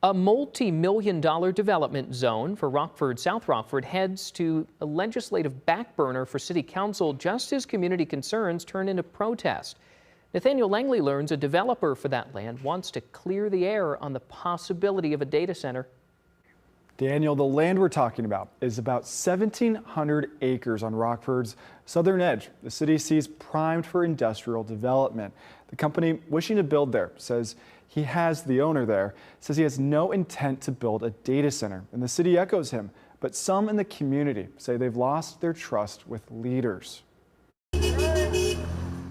A multi-million-dollar development zone for Rockford, South Rockford, heads to a legislative back burner for City Council just as community concerns turn into protest. Nathaniel Langley learns a developer for that land wants to clear the air on the possibility of a data center. Daniel, the land we're talking about is about 1,700 acres on Rockford's southern edge. The city sees primed for industrial development. The company wishing to build there says the owner there says he has no intent to build a data center, and the city echoes him. But some in the community say they've lost their trust with leaders.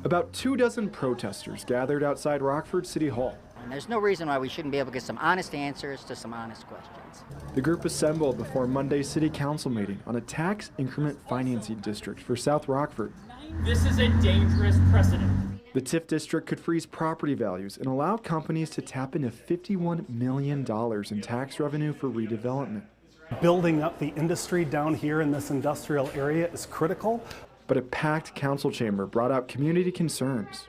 About 24 protesters gathered outside Rockford City Hall. And there's no reason why we shouldn't be able to get some honest answers to some honest questions. The group assembled before Monday's City Council meeting on a tax increment financing district for South Rockford. This is a dangerous precedent. The TIF district could freeze property values and allow companies to tap into $51 million in tax revenue for redevelopment. Building up the industry down here in this industrial area is critical. But a packed council chamber brought out community concerns.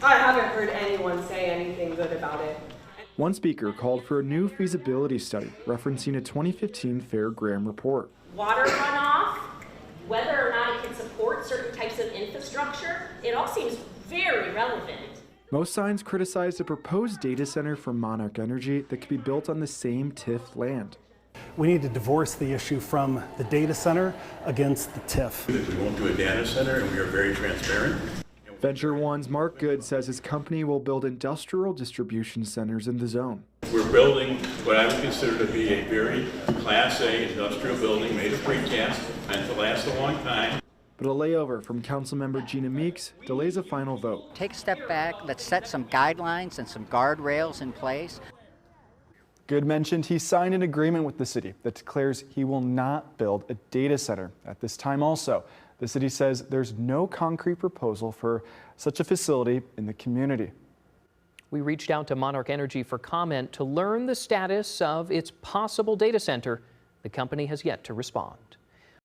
I haven't heard anyone say anything good about it. One speaker called for a new feasibility study referencing a 2015 Fair Graham report. Water runoff, whether or not it can support certain types of infrastructure, it all seems very relevant. Most signs criticized a proposed data center for Monarch Energy that could be built on the same TIF land. We need to divorce the issue from the data center against the TIF. We won't do a data center, and we are very transparent. Venture One's Mark Good says his company will build industrial distribution centers in the zone. We're building what I would consider to be a very Class A industrial building made of precast and to last a long time. But a layover from Councilmember Gina Meeks delays a final vote. Take a step back, let's set some guidelines and some guardrails in place. Good mentioned he signed an agreement with the city that declares he will not build a data center. At this time also, the city says there's no concrete proposal for such a facility in the community. We reached out to Monarch Energy for comment to learn the status of its possible data center. The company has yet to respond.